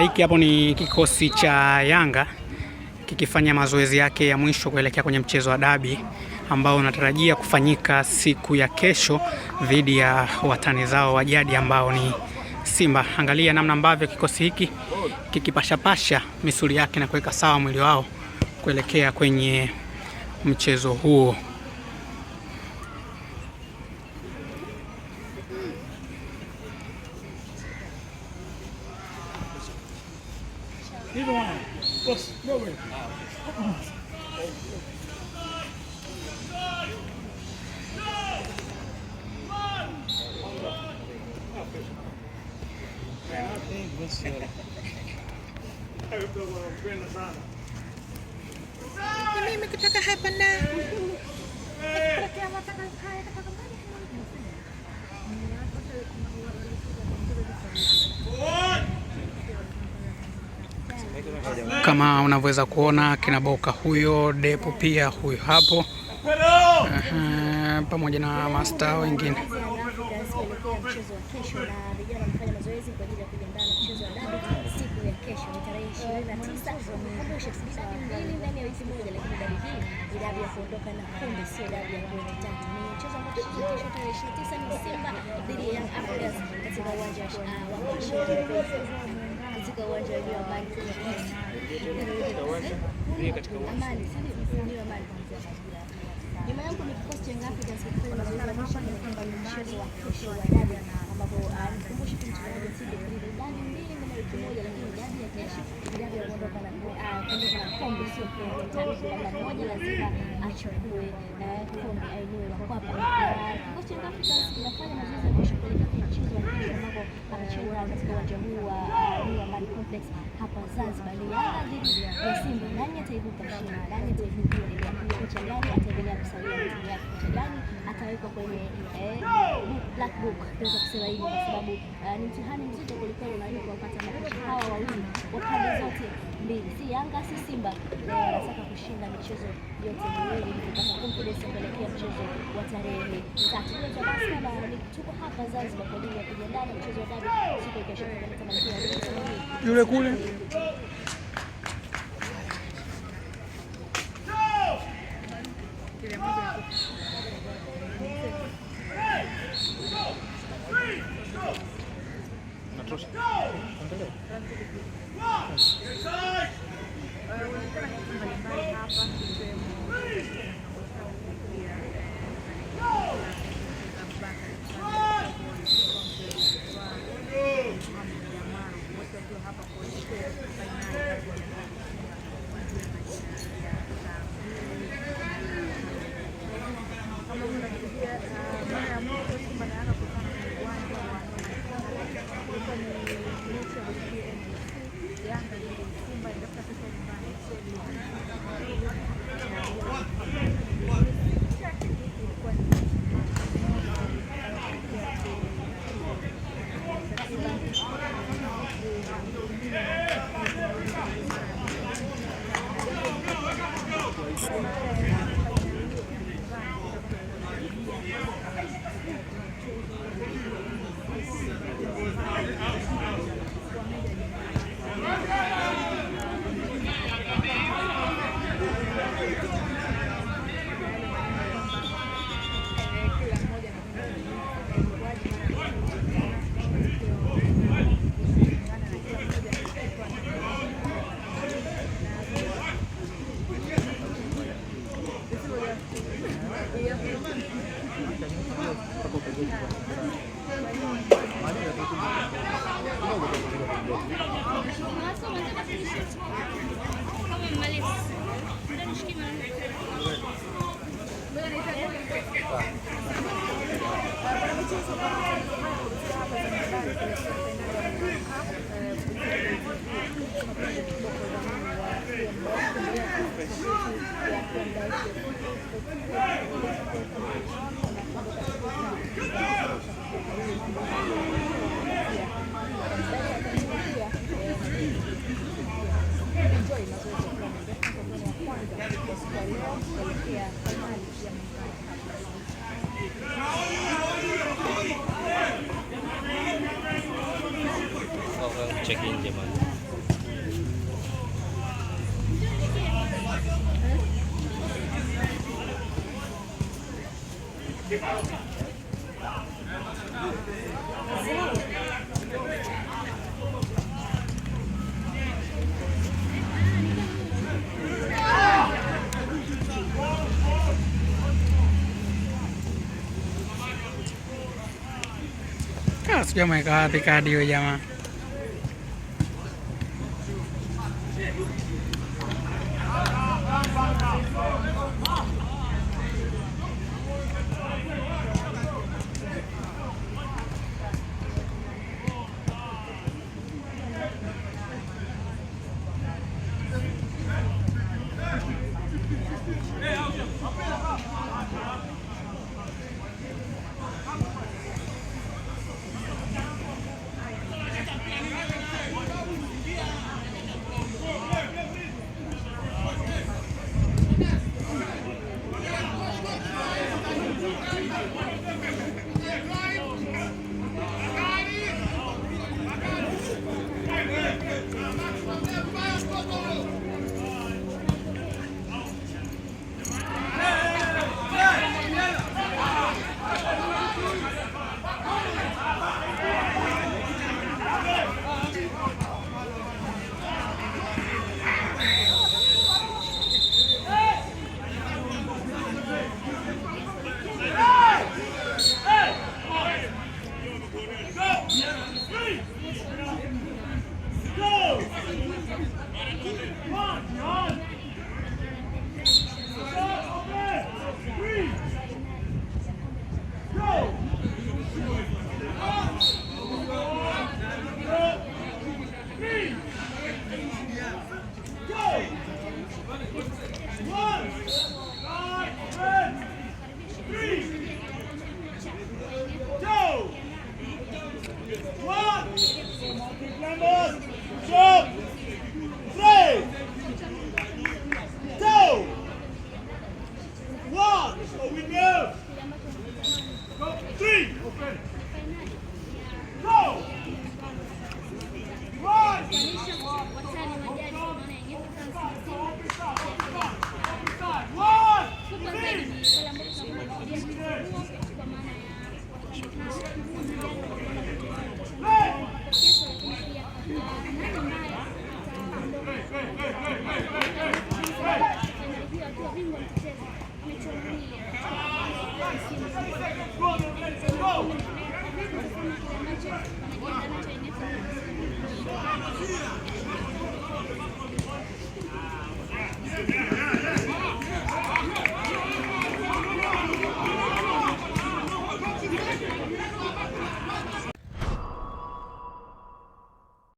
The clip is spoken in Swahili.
Hiki hapo ni kikosi cha Yanga kikifanya mazoezi yake ya mwisho kuelekea kwenye mchezo wa dabi ambao unatarajia kufanyika siku ya kesho dhidi ya watani zao wa jadi ambao ni Simba. Angalia namna ambavyo kikosi hiki kikipashapasha misuli yake na kuweka sawa mwili wao kuelekea kwenye mchezo huo. Mimi kutoka hapa na kama unavyoweza kuona kinaboka huyo Depo pia huyo hapo pamoja na master wengine. Mchezo wa kesho na vijana wanafanya mazoezi kwa ajili ya kujiandaa na mchezo wa dabi siku ya kesho ni tarehe 29 mwezi wa 12 ndani ya wiki moja, lakini dabi hii ni dabi ya kuondoka na kombe, sio dabi ya pointi tatu. Ni mchezo ambao kesho tarehe 29 ni Simba dhidi ya Young Africans katika uwanja wa Amani. Nyuma yangu ni kikosi cha Young Africans kikifanya mazoezi ya mwisho kwamba ni mchezo wa kesho wa dabi ambapo nikumbushe tu mchezaji Sidi ni dabi mbili ndani ya wiki moja, lakini dabi ya kesho ni dabi ya kuondoka na kombe, sio pointi tatu, kwamba mmoja lazima achukue kombe ainue wa kwapa. Kikosi cha Young Africans kinafanya mazoezi ya mwisho kuelekea kwenye mchezo wa kesho ambapo anacheza katika uwanja huu wa Amani Complex hapa Zanzibar. Ni Yanga dhidi ya Simba. Nani ataibuka mshindi? Nani ataibuka kocha gani ataendelea kusalia timu yake? Kocha gani atawekwa kwenye black book? Tunaweza kusema hivyo kwa sababu ni mtihani mzito kuliko unaweza kupata makocha hawa wawili wa pande zote mbili, si Yanga si Simba. Wanataka kushinda michezo yote miwili ili kupata confidence kuelekea mchezo wa tarehe 3. Leo basi kama tuko hapa Zanzibar kwa ajili ya kujiandaa na mchezo wa dabi siku ya kesho kama yule kule checking nje man. Sijui ameweka wapi kadi hiyo jamaa. Stop!